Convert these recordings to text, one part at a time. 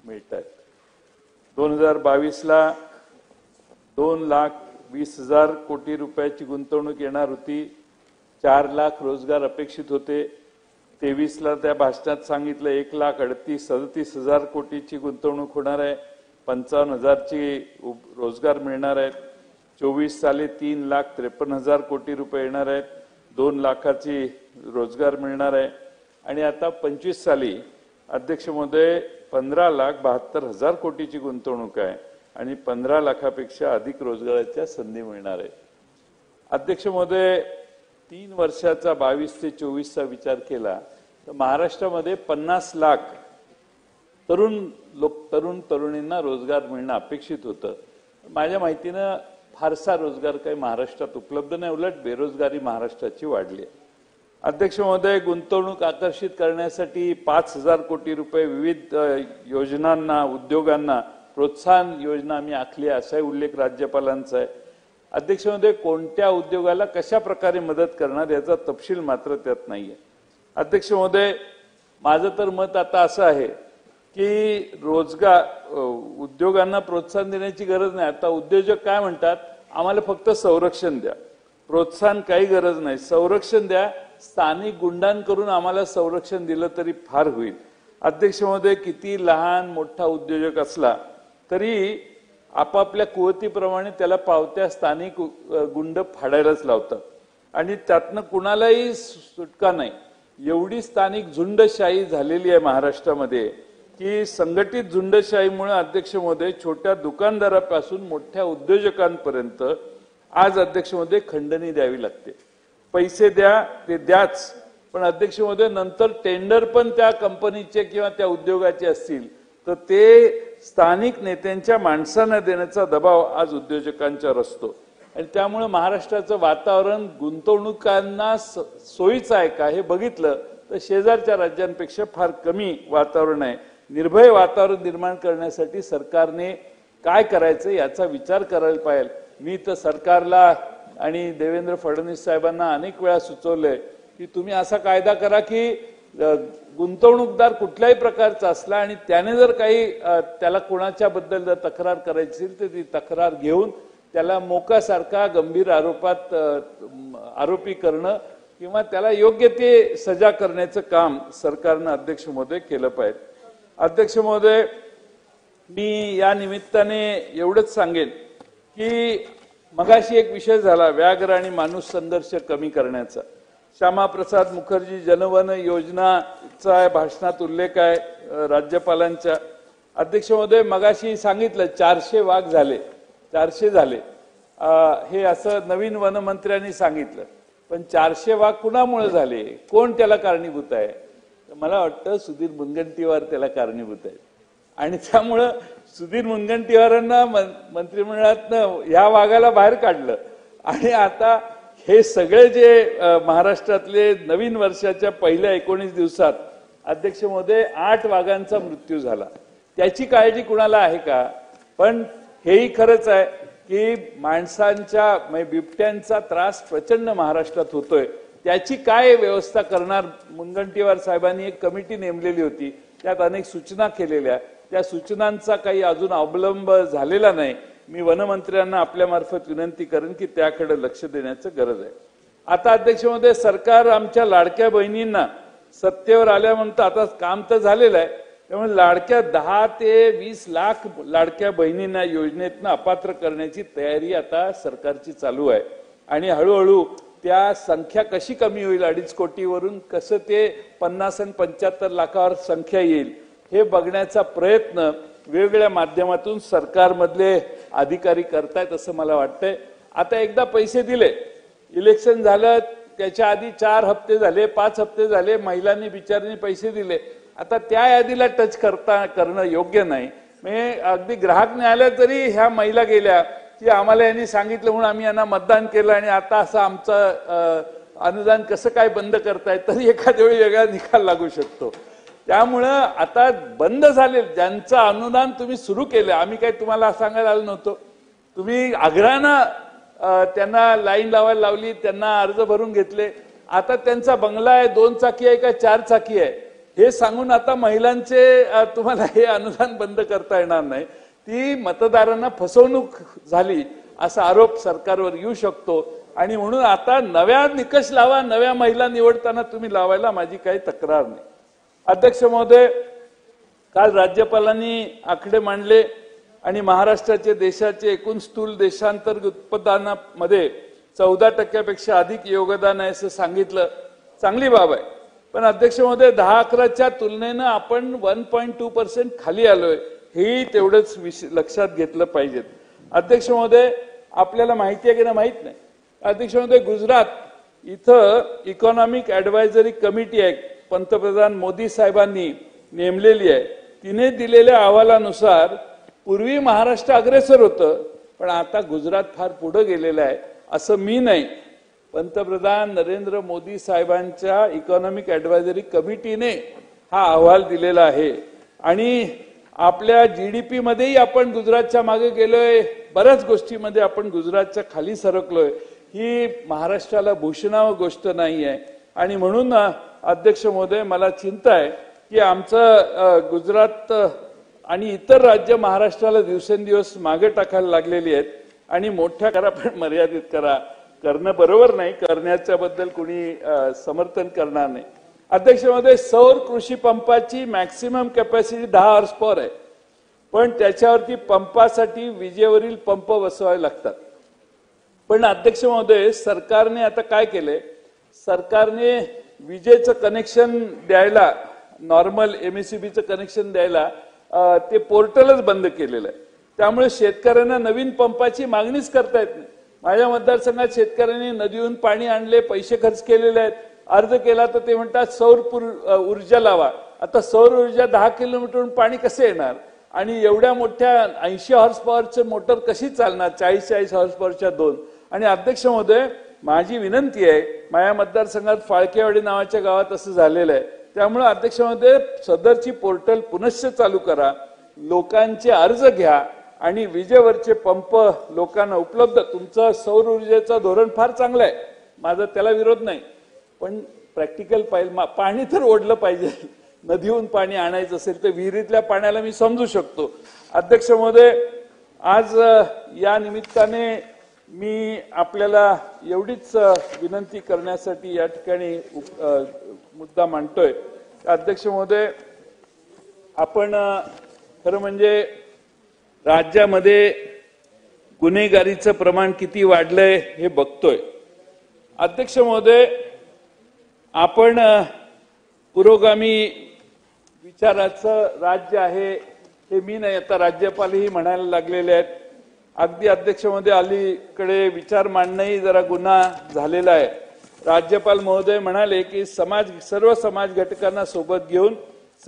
मिळत आहेत। 2022ला 2,20,000 कोटी रुपयाची गुंतवणूक येणार होती। 4 लाख रोजगार अपेक्षित होते। 23ला त्या भाषणात सांगितलं 1,37,000 कोटीची गुंतवणूक होणार आहे, 55,000ची रोजगार मिळणार आहेत। 24 साली 3,53,000 कोटी रुपये येणार आहेत, 2 लाखाची रोजगार मिळणार आहे। आणि आता 25 साली अध्यक्ष महोदय 15,72,000 कोटीची गुंतवणूक आहे आणि 15 लाखापेक्षा अधिक रोजगाराच्या संधी मिळणार आहेत। अध्यक्ष महोदय 3 वर्षाचा 22 ते 24चा विचार केला तर महाराष्ट्रामध्ये 50 लाख तरुणींना रोजगार मिळणं अपेक्षित होतं। माझ्या माहितीनं फारसा रोजगार काही महाराष्ट्रात उपलब्ध नाही, उलट बेरोजगारी महाराष्ट्राची वाढली आहे। अध्यक्ष महोदय गुंतवणूक आकर्षित करण्यासाठी 5,000 कोटी रुपये विविध योजनांना उद्योगांना प्रोत्साहन योजना आम्ही आखली आहे असाही उल्लेख राज्यपालांचा आहे। अध्यक्ष महोदय कोणत्या उद्योगाला कशा प्रकारे मदत करणार याचा तपशील मात्र त्यात नाहीये। अध्यक्ष महोदय माझं तर मत आता असं आहे की उद्योगांना प्रोत्साहन देण्याची गरज नाही। आता उद्योजक काय म्हणतात, आम्हाला फक्त संरक्षण द्या, प्रोत्साहन काही गरज नाही, संरक्षण द्या, स्थानिक गुंडांकडून आम्हाला संरक्षण दिलं तरी फार होईल। अध्यक्ष महोदय किती लहान मोठा उद्योजक असला तरी आपापल्या कुवतीप्रमाणे त्याला पावत्या स्थानिक गुंड फाडायलाच लावतात आणि त्यातनं कुणालाही सुटका नाही। एवढी स्थानिक झुंडशाही झालेली आहे महाराष्ट्रामध्ये की संघटित झुंडशाहीमुळे अध्यक्ष महोदय छोट्या दुकानदारापासून मोठ्या उद्योजकांपर्यंत आज अध्यक्ष महोदय खंडणी द्यावी लागते। पैसे द्या ते द्याच, पण अध्यक्ष महोदय नंतर टेंडर पण त्या कंपनीचे किंवा त्या उद्योगाचे असतील तर ते स्थानिक नेत्यांच्या माणसांना देण्याचा दबाव आज उद्योजकांच्यावर असतो आणि त्यामुळे महाराष्ट्राचं वातावरण गुंतवणुकांना सोयीचं आहे का हे बघितलं तर शेजारच्या राज्यांपेक्षा फार कमी वातावरण आहे। निर्भय वातावरण निर्माण करण्यासाठी सरकारने काय करायचं याचा विचार करायला पाहिजे। मी तर सरकारला आणि देवेंद्र फडणवीस साहेबांना अनेक वेळा सुचवलंय की तुम्ही असा कायदा करा की गुंतवणूकदार कुठल्याही प्रकारचा असला आणि त्याने जर काही त्याला कोणाच्या बद्दल जर तक्रार करायची असेल तर ती तक्रार घेऊन त्याला मोकासारखा गंभीर आरोपी करणं किंवा त्याला योग्य ते सजा करण्याचं काम सरकारनं अध्यक्ष महोदय केलं पाहिजे। अध्यक्ष महोदय मी या निमित्ताने एवढंच सांगेन की मगाशी एक विषय झाला व्याघ्र आणि माणूस संघर्ष कमी करण्याचा। श्यामाप्रसाद मुखर्जी जनवन योजनाचा भाषणात उल्लेख आहे राज्यपालांच्या। अध्यक्ष महोदय मगाशी सांगितलं 400 वाघ झाले, 400 झाले हे असं नवीन वनमंत्र्यांनी सांगितलं, पण 400 वाघ कुणामुळे झाले, कोण त्याला कारणीभूत आहे? मला वाटतं सुधीर मुनगंटीवार त्याला कारणीभूत आहे आणि त्यामुळं सुधीर मुनगंटीवारांना मंत्रिमंडळातनं ह्या वाघाला बाहेर काढलं आणि आता हे सगळे जे महाराष्ट्रातले नवीन वर्षाच्या पहिल्या 19 दिवसात अध्यक्ष महोदय 8 वाघांचा मृत्यू झाला। त्याची काळजी कुणाला आहे का? पण हेही खरंच आहे की माणसांच्या बिबट्यांचा त्रास प्रचंड महाराष्ट्रात होतोय, त्याची काय व्यवस्था करणार? मुनगंटीवार साहेबांनी एक कमिटी नेमलेली होती, त्यात अनेक सूचना केलेल्या, त्या सूचनांचा काही अजून अवलंब झालेला नाही। मी वनमंत्र्यांना आपल्या मार्फत विनंती करेन की त्याकडे लक्ष देण्याची गरज आहे। आता अध्यक्ष महोदय सरकार आमच्या लाडक्या बहिणींना सत्तेवर आल्यानंतर आता काम तर झालेलं आहे, त्यामुळे लाडक्या 10 ते 20 लाख लाडक्या बहिणींना योजनेतनं अपात्र करण्याची तयारी आता सरकारची चालू आहे आणि हळूहळू त्या संख्या कशी कमी होईल 2.5 कोटीवरून कसं ते 50 आणि 75 लाखावर संख्या येईल हे बघण्याचा प्रयत्न वेगवेगळ्या माध्यमातून सरकारमधले अधिकारी करतायत असं मला वाटतंय। आता एकदा पैसे दिले, इलेक्शन झालं त्याच्या आधी 4 हप्ते झाले, 5 हप्ते झाले, महिलांनी बिचारांनी पैसे दिले, आता त्या यादीला टच करणं योग्य नाही। म्हणजे अगदी ग्राहक न्यायालयात जरी ह्या महिला गेल्या की आम्हाला यांनी सांगितलं म्हणून आम्ही यांना मतदान केलं आणि आता असं आमचं अनुदान कसं काय बंद करताय, तरी एखाद्या वेळी वेगळा निकाल लागू शकतो। त्यामुळं आता बंद झाले ज्यांचं अनुदान तुम्ही सुरू केलं, आम्ही काही तुम्हाला सांगायला आलो नव्हतो, तुम्ही आग्रहानं त्यांना लाईन लावायला लावली, त्यांना अर्ज भरून घेतले, आता त्यांचा बंगला आहे 2 चाकी आहे का 4 चाकी आहे हे सांगून आता महिलांचे तुम्हाला हे अनुदान बंद करता येणार नाही, ती मतदारांना फसवणूक झाली असा आरोप सरकारवर येऊ शकतो. आणि म्हणून आता नव्या निकष लावा, नव्या महिला निवडताना तुम्ही लावायला माझी काही तक्रार नाही. अध्यक्ष महोदय, काल राज्यपालांनी आकडे मांडले आणि महाराष्ट्राचे देशाचे एकूण स्थूल देशांतर्गत उत्पादनामध्ये 14% अधिक योगदान आहे असं सांगितलं. चांगली बाब आहे. पण अध्यक्ष महोदय, 10-11च्या तुलनेनं आपण 1.2% खाली आलोय, हे तेवढंच लक्षात घेतलं पाहिजे. अध्यक्ष महोदय, आपल्याला माहिती आहे की नाही माहित नाही, अध्यक्ष महोदय, गुजरात इथं इकॉनॉमिक ऍडवायझरी कमिटी आहे, पंतप्रधान मोदी साहेबांनी नेमलेली आहे. तिने दिलेल्या अहवालानुसार पूर्वी महाराष्ट्र अग्रेसर होतं, पण आता गुजरात फार पुढे गेलेलं आहे. असं मी नाही, पंतप्रधान नरेंद्र मोदी साहेबांच्या इकॉनॉमिक ऍडवायझरी कमिटीने हा अहवाल दिलेला आहे. आणि आपल्या जीडीपी मध्येही आपण गुजरातच्या मागे गेलोय, बऱ्याच गोष्टीमध्ये आपण गुजरातच्या खाली सरकलोय. ही महाराष्ट्राला भूषणावं गोष्ट नाही आहे. आणि म्हणून अध्यक्ष महोदय, मला चिंता आहे की आमचं गुजरात आणि इतर राज्य महाराष्ट्राला दिवसेंदिवस मागे टाकायला लागलेली आहेत. आणि मोठ्या करा पण मर्यादित करा, करणं बरोबर नाही, करण्याच्या बद्दल कोणी समर्थन करणार नाही. अध्यक्ष महोदय, सौर कृषी पंपाची मॅक्सिमम कॅपॅसिटी 10 हॉर्स पॉवर आहे, पण त्याच्यावरती पंपासाठी विजेवरील पंप बसवावे लागतात. पण अध्यक्ष महोदय, सरकारने आता काय केलंय, सरकारने विजेचं कनेक्शन द्यायला, नॉर्मल एमएससीबीचं कनेक्शन द्यायला ते पोर्टलच बंद केलेलं आहे. त्यामुळे शेतकऱ्यांना नवीन पंपाची मागणीच करता येत नाही. माझ्या मतदारसंघात शेतकऱ्यांनी नदीहून पाणी आणले, पैसे खर्च केलेले आहेत, अर्ज केला तर ते म्हणतात सौर ऊर्जा लावा. आता सौर ऊर्जा 10 किलोमीटरहून पाणी कसे येणार, आणि एवढ्या मोठ्या 80 हॉर्स पॉवरचे मोटर कशी चालणार, 40-40 हॉर्स पॉवरच्या 2. आणि अध्यक्ष महोदय, माझी विनंती आहे, माझ्या मतदारसंघात फाळकेवाडी नावाच्या गावात असं झालेलं आहे. त्यामुळे अध्यक्ष महोदय, सदरची पोर्टल पुनश्च चालू करा, लोकांचे अर्ज घ्या आणि विजेवरचे पंप लोकांना उपलब्ध. तुमचं सौर ऊर्जेचं धोरण फार चांगलं आहे, माझा त्याला विरोध नाही, पण प्रॅक्टिकल पाहिजे. पाणी तर ओढलं पाहिजे. नदीहून पाणी आणायचं असेल तर विहिरीतल्या पाण्याला मी समजू शकतो. अध्यक्ष महोदय, आज या निमित्ताने मी आपल्याला एवढीच विनंती करण्यासाठी या ठिकाणी मुद्दा मांडतोय. अध्यक्ष महोदय, आपण खरं म्हणजे राज्यामध्ये गुन्हेगारीचं प्रमाण किती वाढलंय हे बघतोय. अध्यक्ष महोदय, आपण पुरोगामी विचाराचं राज्य आहे हे मी नाही, आता राज्यपालही म्हणायला लागलेले आहेत. अगदी अध्यक्ष महोदय, अलीकडे विचार मांडणंही जरा गुन्हा झालेला आहे. राज्यपाल महोदय म्हणाले की सर्व समाज घटकांना सोबत घेऊन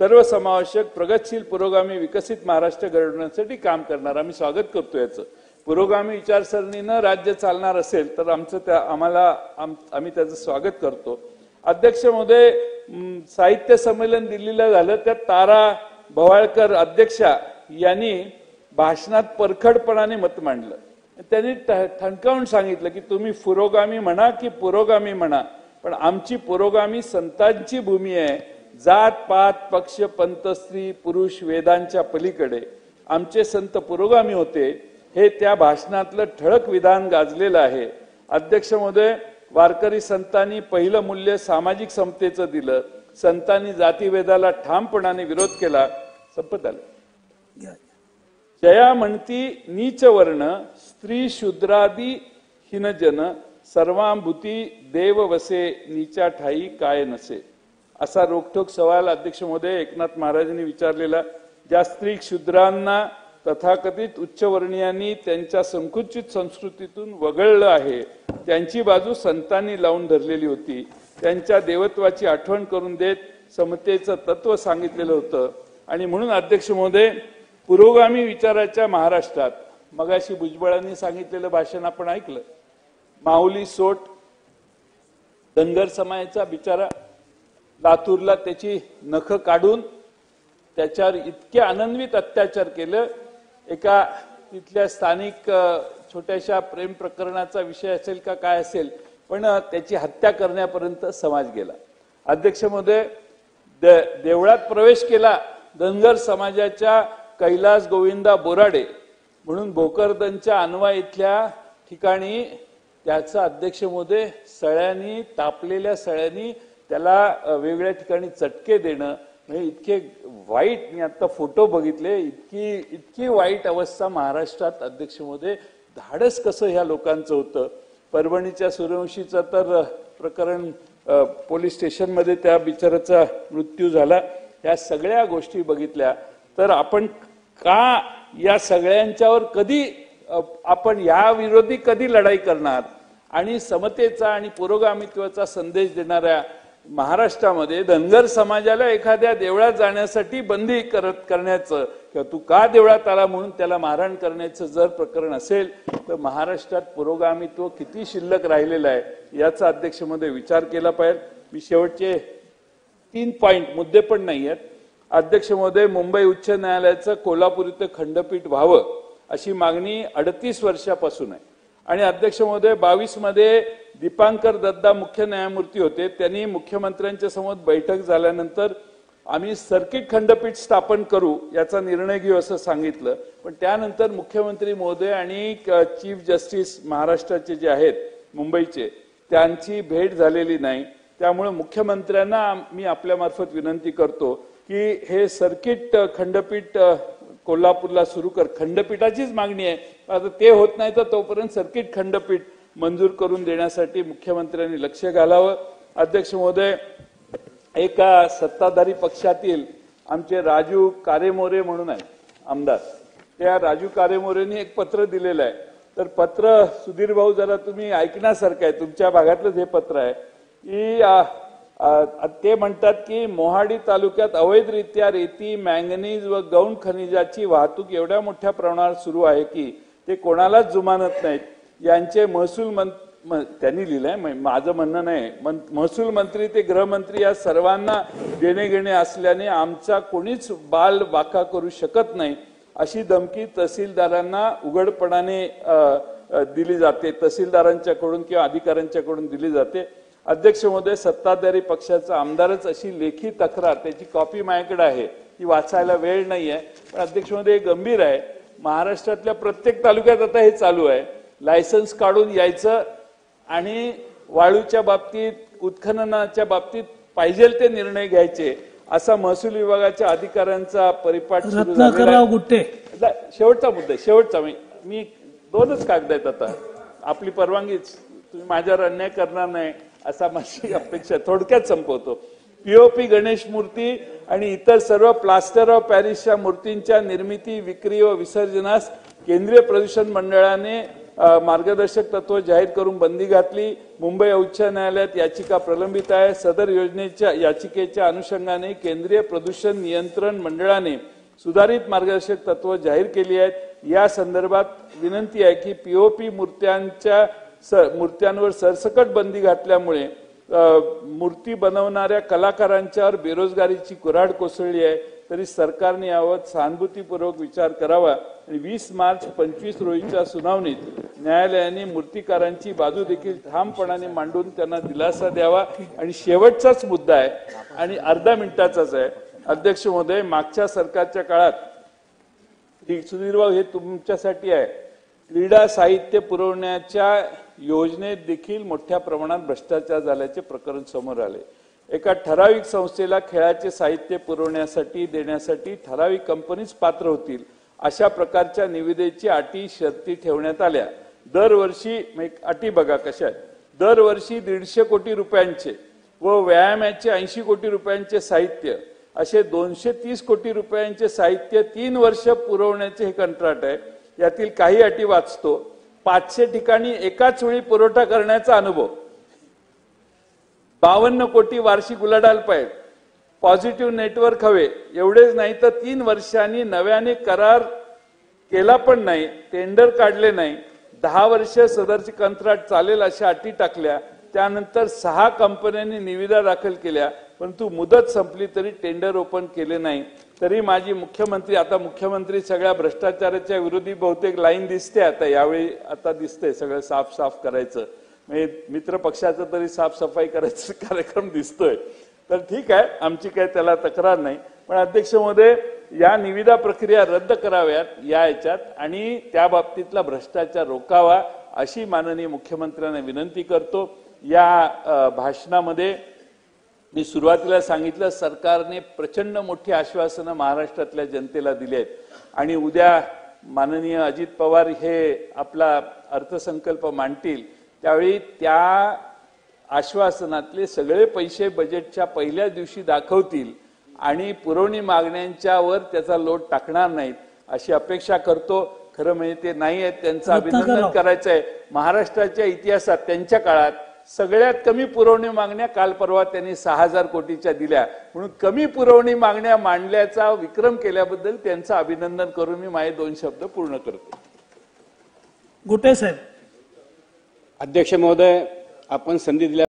सर्वसमावेशक प्रगतशील पुरोगामी विकसित महाराष्ट्र घडवण्यासाठी काम करणार. आम्ही स्वागत करतो याचं. पुरोगामी विचारसरणीनं राज्य चालणार असेल तर आम्ही त्याचं स्वागत करतो. अध्यक्ष महोदय, साहित्य संमेलन दिल्लीला झालं, त्यात तारा भवाळकर अध्यक्षा यांनी भाषणात परखडपणाने मत मांडलं. त्यांनी ठणकावून सांगितलं की तुम्ही पुरोगामी म्हणा की पुरोगामी म्हणा, पण आमची पुरोगामी संतांची भूमी आहे. जात पात पक्ष पंथ स्त्री पुरुष वेदांच्या पलीकडे आमचे संत पुरोगामी होते, हे त्या भाषणातलं ठळक विधान गाजलेलं आहे. अध्यक्ष महोदय, वारकरी संतांनी पहिलं मूल्य सामाजिक समतेचं दिलं. संतांनी जातीभेदाला ठामपणाने विरोध केला. संपत आलं. जया म्हणती नीच वर्ण स्त्री शूद्रादी हिनजन सर्वांभूती देव वसे नीचा ठाई काय नसे, असा रोखठोक सवाल अध्यक्ष महोदय एकनाथ महाराजांनी विचारलेला. ज्या स्त्री शूद्रांना तथाकथित उच्चवर्णीयांनी त्यांच्या संकुचित संस्कृतीतून वगळलं आहे, त्यांची बाजू संतांनी लावून धरलेली होती. त्यांच्या देवत्वाची आठवण करून देत समतेचं तत्व सांगितलेलं होतं. आणि म्हणून अध्यक्ष महोदय, पुरोगामी विचाराच्या महाराष्ट्रात मगाशी भुजबळांनी सांगितलेलं भाषण आपण ऐकलं. माऊली सोट धनगर समाजाचा बिचारा लातूरला त्याची नख काढून त्याच्यावर इतके आनंदवित अत्याचार केलं. एका तिथल्या स्थानिक छोट्याशा प्रेम प्रकरणाचा विषय असेल का काय असेल, पण त्याची हत्या करण्यापर्यंत समाज गेला. अध्यक्ष महोदय, देवळात प्रवेश केला धनगर समाजाच्या कैलास गोविंदा बोराडे म्हणून भोकरदनच्या अनवा इथल्या ठिकाणी त्याचा अध्यक्ष महोदय सळ्यांनी तापलेल्या सळ्यांनी त्याला वेगळ्या ठिकाणी चटके देणं म्हणजे इतके वाईट, मी आता फोटो बघितले, इतकी वाईट अवस्था महाराष्ट्रात अध्यक्ष महोदय. धाडस कसं ह्या लोकांचं होतं. परभणीच्या सूर्यवंशीचं तर प्रकरण पोलीस स्टेशनमध्ये त्या बिचाराचा मृत्यू झाला. या सगळ्या गोष्टी बघितल्या तर आपण का या सगळ्यांच्यावर कधी आपण या विरोधी कधी लढाई करणार. आणि समतेचा आणि पुरोगामित्वाचा संदेश देणाऱ्या महाराष्ट्रामध्ये धनगर समाजाला एखाद्या देवळात जाण्यासाठी बंदी करण्याचं किंवा तू का देवळात आला म्हणून त्याला मारहाण करण्याचं जर प्रकरण असेल तर महाराष्ट्रात पुरोगामित्व किती शिल्लक राहिलेलं आहे याचा अध्यक्षमध्ये विचार केला पाहिजे. मी शेवटचे 3 पॉइंट, मुद्दे पण नाही आहेत. अध्यक्ष महोदय, मुंबई उच्च न्यायालयाचं कोल्हापूर इथं खंडपीठ व्हावं अशी मागणी 38 वर्षापासून आहे. आणि अध्यक्ष महोदय 22 मध्ये दीपांकर दत्ता मुख्य न्यायमूर्ती होते. त्यांनी मुख्यमंत्र्यांच्या समोर बैठक झाल्यानंतर आम्ही सर्किट खंडपीठ स्थापन करू याचा निर्णय घेऊ असं सांगितलं. पण त्यानंतर मुख्यमंत्री महोदय आणि चीफ जस्टिस महाराष्ट्राचे जे आहेत मुंबईचे त्यांची भेट झालेली नाही. त्यामुळे मुख्यमंत्र्यांना मी आपल्यामार्फत विनंती करतो की हे सर्किट खंडपीठ कोल्हापूरला सुरू कर. खंडपीठाचीच मागणी आहे. आता ते होत नाही तर तोपर्यंत सर्किट खंडपीठ मंजूर करून देण्यासाठी मुख्यमंत्र्यांनी लक्ष घालावं. अध्यक्ष महोदय, एका सत्ताधारी पक्षातील आमचे राजू कारेमोरे म्हणून आहे आमदार, त्या राजू कारेमोरेंनी एक पत्र दिलेलं आहे. तर पत्र सुधीर भाऊ जरा तुम्ही ऐकण्यासारखं आहे, तुमच्या भागातलंच हे पत्र आहे की ते म्हणतात की मोहाडी तालुक्यात अवैधरित्या रेती, मॅंगनीज व गौण खनिजाची वाहतूक एवढ्या मोठ्या प्रमाणावर सुरू आहे की ते कोणालाच जुमानत नाहीत. यांचे महसूल त्यांनी लिहिलंय, माझं म्हणणं नाही, महसूल मंत्री ते गृहमंत्री या सर्वांना देणे घेणे असल्याने आमचा कोणीच बाल बाका करू शकत नाही अशी धमकी तहसीलदारांना उघडपणाने दिली जाते, तहसीलदारांच्याकडून किंवा अधिकाऱ्यांच्याकडून दिली जाते. अध्यक्ष महोदय, सत्ताधारी पक्षाचा आमदारच अशी लेखी तक्रार, त्याची कॉपी माझ्याकडे आहे, ती वाचायला वेळ नाही आहे. पण अध्यक्ष महोदय गंभीर आहे. महाराष्ट्रातल्या प्रत्येक तालुक्यात आता हे चालू आहे. लायसन्स काढून यायचं आणि वाळूच्या बाबतीत, उत्खननाच्या बाबतीत पाहिजे ते निर्णय घ्यायचे असा महसूल विभागाच्या अधिकाऱ्यांचा परिपाठ सुरू झालेला आहे. शेवटचा मुद्दा, शेवटचा, मी 2च कागद आहेत आता, आपली परवानगीच, तुम्ही माझ्यावर अन्याय करणार नाही असा माझी अपेक्षा. थोडक्यात संपवतो. पीओपी गणेश मूर्ती आणि इतर सर्व प्लास्टर ऑफ पॅरिसच्या मूर्तींच्या निर्मिती, विक्री व विसर्जनास केंद्रीय प्रदूषण मंडळाने मार्गदर्शक तत्व जाहीर करून बंदी घातली. मुंबई उच्च न्यायालयात याचिका प्रलंबित आहे. सदर योजनेच्या याचिकेच्या अनुषंगाने केंद्रीय प्रदूषण नियंत्रण मंडळाने सुधारित मार्गदर्शक तत्व जाहीर केली आहेत. या संदर्भात विनंती आहे की पीओपी मूर्त्यांवर सरसकट बंदी घातल्यामुळे मूर्ती बनवणाऱ्या कलाकारांच्यावर बेरोजगारीची कुऱ्हाड कोसळली आहे. तरी सरकारने यावर सहानुभूतीपूर्वक विचार करावा आणि 20 मार्च 25 रोजीच्या सुनावणीत न्यायालयाने मूर्तिकारांची बाजू देखील ठामपणाने मांडून त्यांना दिलासा द्यावा. आणि शेवटचाच मुद्दा आहे आणि अर्धा मिनिटाचाच आहे. अध्यक्ष महोदय, मागच्या सरकारच्या काळात, सुधीरभाऊ हे तुमच्यासाठी आहे, क्रीडा साहित्य पुरवण्याच्या योजनेत देखील मोठ्या प्रमाणात भ्रष्टाचार झाल्याचे प्रकरण समोर आले. एका ठराविक संस्थेला खेळाचे साहित्य पुरवण्यासाठी देण्यासाठी ठराविक कंपनीच पात्र होतील अशा प्रकारच्या निविदेची अटी शर्ती ठेवण्यात आल्या. दरवर्षी अटी बघा कशा आहेत. दरवर्षी 150 कोटी रुपयांचे व व्यायामाचे 80 कोटी रुपयांचे साहित्य असे 230 कोटी रुपयांचे साहित्य 3 वर्ष पुरवण्याचे हे कंत्राट आहे. यातील काही अटी वाचतो. 500 ठिकाणी एकाच वेळी पुरवठा करण्याचा अनुभव, 52 कोटी वार्षिक उलाढाल पाहिजे, पॉझिटिव्ह नेटवर्क हवे. एवढेच नाही तर 3 वर्षांनी नव्याने करार केला पण नाही, टेंडर काढले नाही, 10 वर्ष सदरचे कंत्राट चालेल अशा अटी टाकल्या. त्यानंतर 6 कंपन्यांनी निविदा दाखल केल्या, परंतु मुदत संपली तरी टेंडर ओपन केले नाही. तरी माझी मुख्यमंत्री, आता मुख्यमंत्री सगळ्या भ्रष्टाचाराच्या विरोधी बहुतेक लाईन दिसते आता, यावेळी आता दिसतंय सगळं साफ करायचं, म्हणजे मित्र पक्षाचं तरी साफसफाई करायचा कार्यक्रम दिसतोय. तर ठीक आहे, आमची काही त्याला तक्रार नाही. पण अध्यक्ष महोदय, या निविदा प्रक्रिया रद्द कराव्यात या याच्यात आणि त्या बाबतीतला भ्रष्टाचार रोखावा अशी माननीय मुख्यमंत्र्यांना विनंती करतो. या भाषणामध्ये मी सुरुवातीला सांगितलं, सरकारने प्रचंड मोठी आश्वासनं महाराष्ट्रातल्या जनतेला दिली आहेत आणि उद्या माननीय अजित पवार हे आपला अर्थसंकल्प मांडतील त्यावेळी त्या आश्वासनातले सगळे पैसे बजेटच्या पहिल्या दिवशी दाखवतील आणि पुरवणी मागण्यांच्यावर त्याचा लोड टाकणार नाहीत अशी अपेक्षा करतो. खरं म्हणजे ते नाही आहेत, त्यांचं अभिनंदन करायचं आहे. महाराष्ट्राच्या इतिहासात त्यांच्या काळात सगळ्यात कमी पुरवणी मागण्या काल परवा त्यांनी 6,000 कोटीच्या दिल्या, म्हणून कमी पुरवणी मागण्या मांडल्याचा विक्रम केल्याबद्दल त्यांचं अभिनंदन करून मी माझे 2 शब्द पूर्ण करतो. गोटे साहेब. अध्यक्ष महोदय, आपण संधी दिल्या